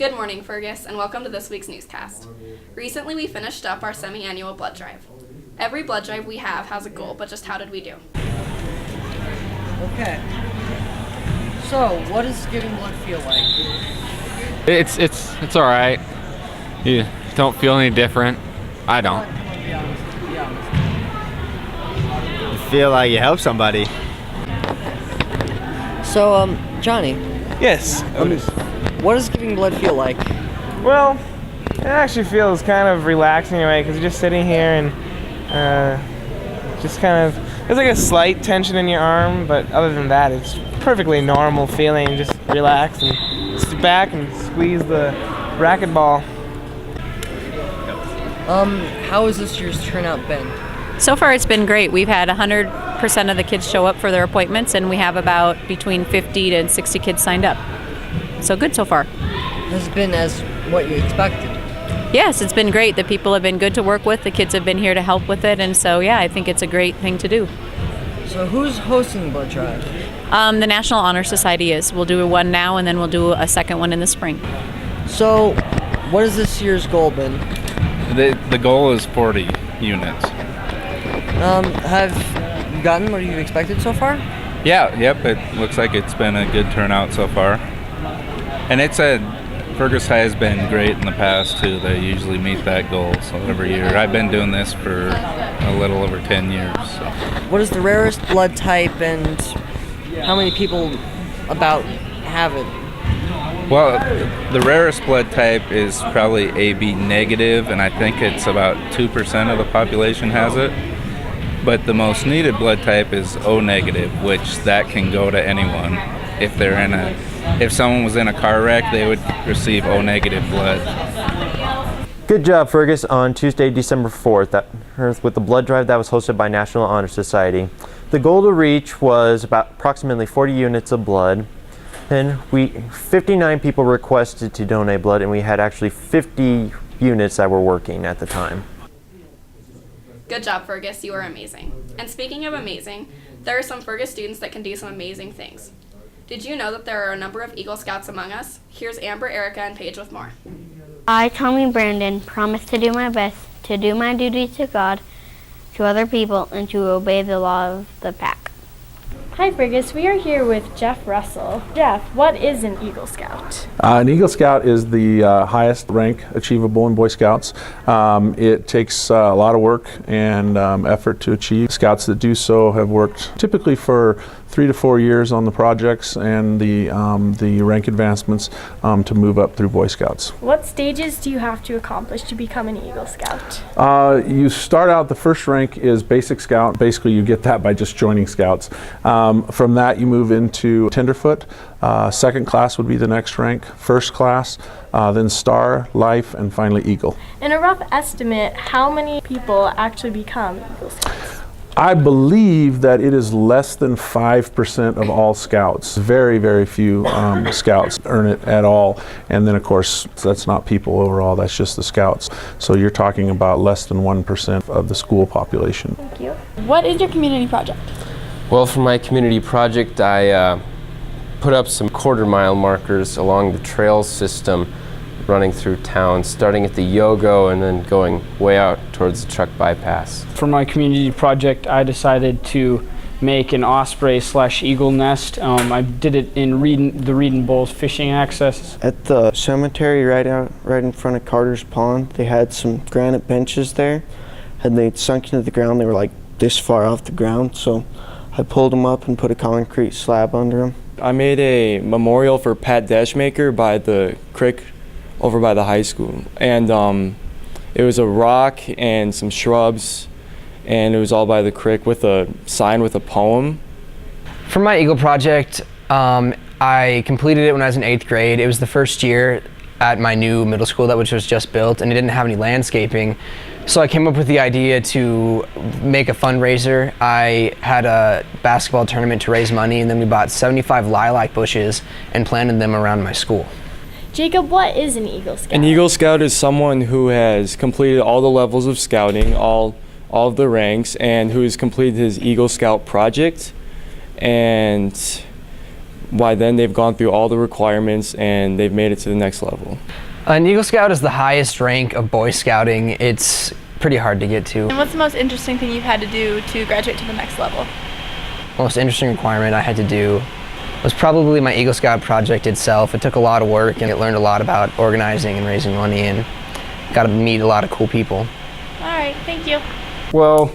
Good morning, Fergus, and welcome to this week's newscast. Recently, we finished up our semi-annual blood drive. Every blood drive we have has a goal, but just how did we do? Okay. So, what does giving blood feel like? It's all right. You don't feel any different. I don't. Be honest. You feel like you helped somebody. So, Johnny, Yes. what does giving blood feel like? Well, it actually feels kind of relaxing in a way because you're just sitting here and just kind of, there's like a slight tension in your arm, but other than that, it's perfectly normal feeling. Just relax and sit back and squeeze the racquetball. How has this year's turnout been? So far, it's been great. We've had 100% of the kids show up for their appointments, and we have about between 50 to 60 kids signed up. So good so far. Has it been as what you expected? Yes, it's been great. The people have been good to work with. The kids have been here to help with it, and so yeah, I think it's a great thing to do. So, who's hosting the blood drive? The National Honor Society is. We'll do one now, and then we'll do a second one in the spring. So, what has this year's goal been? The goal is 40 units. Have you gotten what you expected so far? Yep, it looks like it's been a good turnout so far. And Fergus has been great in the past too. They usually meet that goal, so every year. I've been doing this for a little over 10 years. So. What is the rarest blood type and how many people about have it? Well, the rarest blood type is probably AB negative, and I think it's about 2% of the population has it. But the most needed blood type is O negative, which that can go to anyone. If someone was in a car wreck, they would receive O negative blood. Good job, Fergus, on Tuesday, December 4th, with the blood drive that was hosted by National Honor Society. The goal to reach was about approximately 40 units of blood. And 59 people requested to donate blood, and we had actually 50 units that were working at the time. Good job, Fergus. You are amazing. And speaking of amazing, there are some Fergus students that can do some amazing things. Did you know that there are a number of Eagle Scouts among us? Here's Amber, Erica, and Paige with more. I, Tommy Brandon, promise to do my best to do my duty to God, to other people, and to obey the law of the pack. Hi Fergus, we are here with Jeff Russell. Jeff, what is an Eagle Scout? An Eagle Scout is the highest rank achievable in Boy Scouts. It takes a lot of work and effort to achieve. Scouts that do so have worked typically for 3 to 4 years on the projects and the rank advancements to move up through Boy Scouts. What stages do you have to accomplish to become an Eagle Scout? You start out, the first rank is Basic Scout. Basically, you get that by just joining Scouts. From that, you move into Tenderfoot. Second class would be the next rank. First class, then Star, Life, and finally Eagle. In a rough estimate, how many people actually become Eagle Scouts? I believe that it is less than 5% of all Scouts. Very, very few Scouts earn it at all. And then, of course, that's not people overall, that's just the Scouts. So you're talking about less than 1% of the school population. Thank you. What is your community project? Well, for my community project, I put up some quarter-mile markers along the trail system running through town, starting at the Yogo and then going way out towards the truck bypass. For my community project, I decided to make an osprey/eagle nest. I did it in the Reed and Bowles fishing access. At the cemetery right in front of Carter's Pond, they had some granite benches there, and they'd sunk into the ground. They were like this far off the ground, so I pulled them up and put a concrete slab under them. I made a memorial for Pat Dashmaker by the creek over by the high school, and it was a rock and some shrubs, and it was all by the creek with a sign with a poem. For my Eagle project, I completed it when I was in 8th grade. It was the first year at my new middle school which was just built, and it didn't have any landscaping. So I came up with the idea to make a fundraiser. I had a basketball tournament to raise money, and then we bought 75 lilac bushes and planted them around my school. Jacob, what is an Eagle Scout? An Eagle Scout is someone who has completed all the levels of scouting, all of the ranks, and who has completed his Eagle Scout project. And by then they've gone through all the requirements and they've made it to the next level. An Eagle Scout is the highest rank of Boy Scouting. It's pretty hard to get to. And what's the most interesting thing you've had to do to graduate to the next level? The most interesting requirement I had to do was probably my Eagle Scout project itself. It took a lot of work and it learned a lot about organizing and raising money and got to meet a lot of cool people. All right, thank you. Well,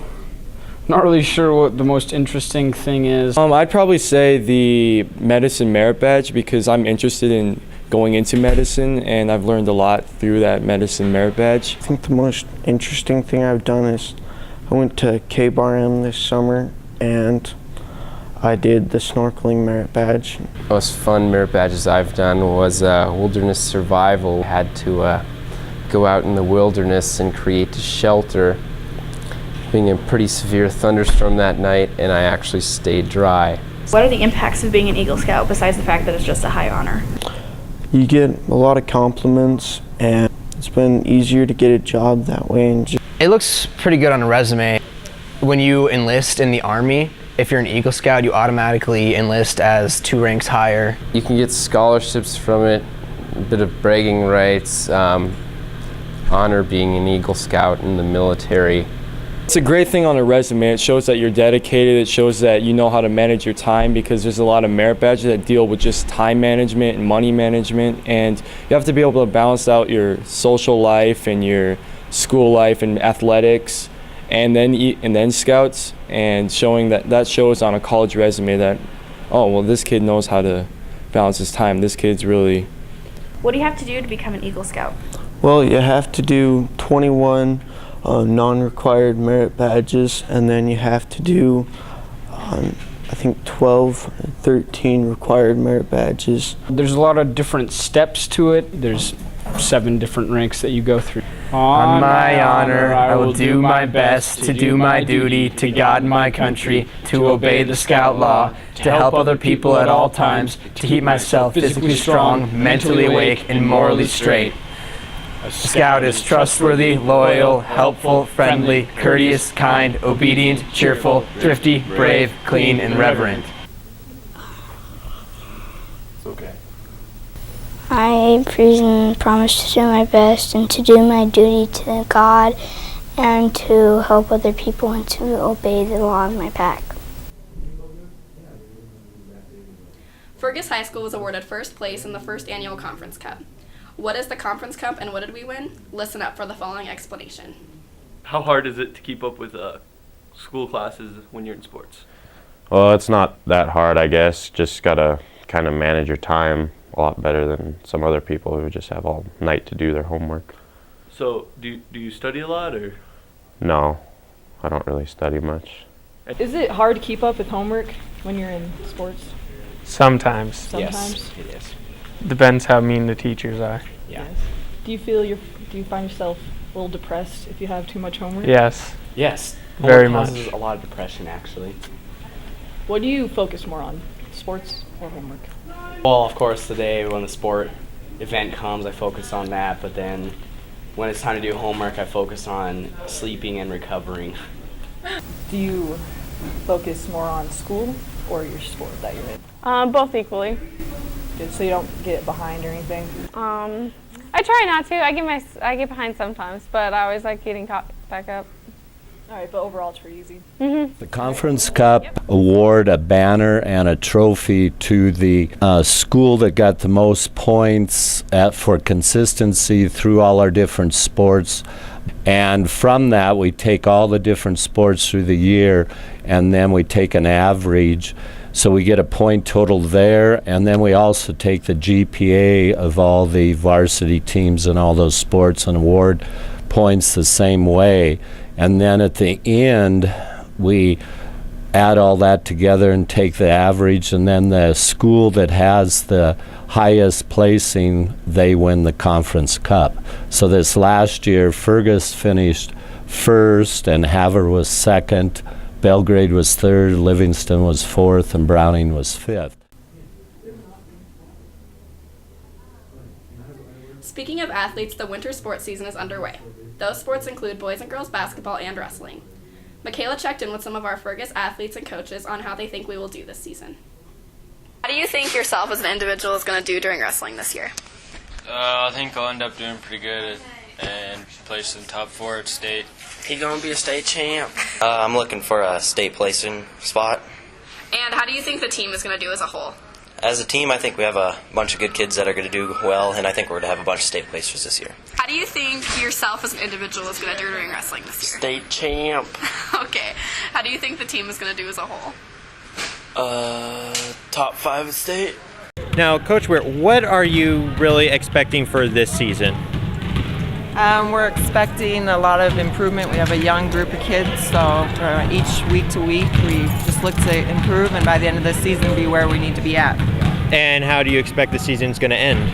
not really sure what the most interesting thing is. I'd probably say the medicine merit badge because I'm interested in going into medicine and I've learned a lot through that medicine merit badge. I think the most interesting thing I've done is I went to K-Bar-M this summer and I did the snorkeling merit badge. The most fun merit badges I've done was wilderness survival. I had to go out in the wilderness and create a shelter. Being a pretty severe thunderstorm that night, and I actually stayed dry. What are the impacts of being an Eagle Scout besides the fact that it's just a high honor? You get a lot of compliments and it's been easier to get a job that way. And it looks pretty good on a resume. When you enlist in the Army, if you're an Eagle Scout, you automatically enlist as 2 ranks higher. You can get scholarships from it, a bit of bragging rights, honor being an Eagle Scout in the military. It's a great thing on a resume. It shows that you're dedicated. It shows that you know how to manage your time because there's a lot of merit badges that deal with just time management and money management. And you have to be able to balance out your social life and your school life and athletics and then scouts, and showing that shows on a college resume that, oh, well, this kid knows how to balance his time. This kid's really... What do you have to do to become an Eagle Scout? well, you have to do 21 non-required merit badges, and then you have to do I think 12, 13 required merit badges. There's a lot of different steps to it. There's 7 different ranks that you go through. On my honor, I will do my best to do my duty to God and my country, to obey the Scout law, to help other people at all times, to keep myself physically strong, mentally awake, and morally straight. A Scout is trustworthy, loyal, helpful, friendly, courteous, kind, obedient, cheerful, thrifty, brave, clean, and reverent. I promise to do my best and to do my duty to God and to help other people and to obey the law of my pack. Fergus High School was awarded first place in the first annual Conference Cup. What is the Conference Cup and what did we win? Listen up for the following explanation. How hard is it to keep up with school classes when you're in sports? Well, it's not that hard, I guess. Just gotta kind of manage your time a lot better than some other people who just have all night to do their homework. So, do you study a lot, or? No, I don't really study much. Is it hard to keep up with homework when you're in sports? Sometimes. Yes. It is. Depends how mean the teachers are. Yeah. Yes. Do you find yourself a little depressed if you have too much homework? Yes. Yes. Very Homework much. causes a lot of depression, actually. What do you focus more on, sports or homework? Well, of course, the day when the sport event comes, I focus on that, but then when it's time to do homework, I focus on sleeping and recovering. Do you focus more on school or your sport that you're in? Both equally. Good, so you don't get behind or anything? I try not to. I get behind sometimes, but I always like getting caught back up. All right, but overall it's pretty easy. The Conference Cup award a banner and a trophy to the school that got the most points for consistency through all our different sports. And from that, we take all the different sports through the year, and then we take an average. So we get a point total there, and then we also take the GPA of all the varsity teams and all those sports and award points the same way. And then at the end, we add all that together and take the average, and then the school that has the highest placing, they win the Conference Cup. So this last year, Fergus finished first, and Havre was second, Belgrade was third, Lewistown was fourth, and Browning was fifth. Speaking of athletes, the winter sports season is underway. Those sports include boys and girls basketball and wrestling. Michaela checked in with some of our Fergus athletes and coaches on how they think we will do this season. How do you think yourself as an individual is going to do during wrestling this year? I think I'll end up doing pretty good and place in top 4 at state. He gonna be a state champ. I'm looking for a state placing spot. And how do you think the team is going to do as a whole? As a team, I think we have a bunch of good kids that are going to do well, and I think we're going to have a bunch of state placers this year. How do you think yourself as an individual is going to do during wrestling this year? State champ. Okay. How do you think the team is going to do as a whole? Top 5 at state. Now, Coach Weir, what are you really expecting for this season? We're expecting a lot of improvement. We have a young group of kids, so each week to week we just look to improve, and by the end of the season be where we need to be at. And how do you expect the season's going to end?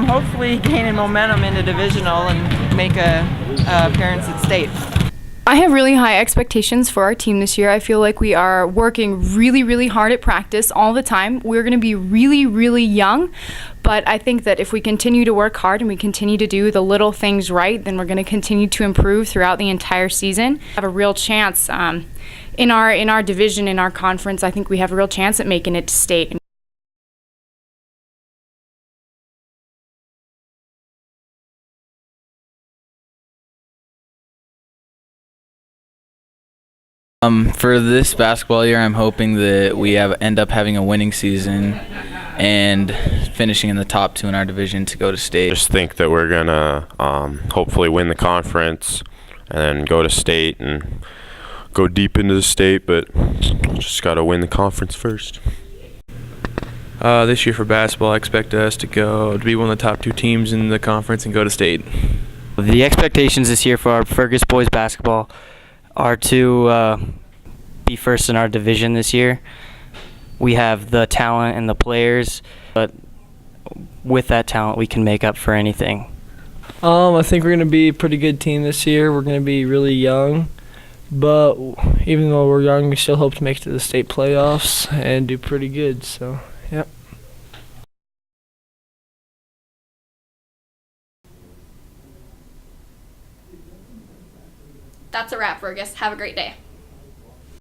Hopefully gaining momentum into divisional and make a appearance at state. I have really high expectations for our team this year. I feel like we are working really, really hard at practice all the time. We're going to be really, really young, but I think that if we continue to work hard and we continue to do the little things right, then we're going to continue to improve throughout the entire season. Have a real chance in our division, in our conference. I think we have a real chance at making it to state. For this basketball year, I'm hoping that we end up having a winning season and finishing in the top 2 in our division to go to state. Just think that we're gonna hopefully win the conference and then go to state and go deep into the state, but just gotta win the conference first. This year for basketball, I expect us to be one of the top 2 teams in the conference and go to state. The expectations this year for our Fergus boys basketball are to be first in our division this year. We have the talent and the players, but with that talent we can make up for anything. I think we're going to be a pretty good team this year. We're going to be really young, but even though we're young, we still hope to make it to the state playoffs and do pretty good. So, yep. That's a wrap, Fergus. Have a great day.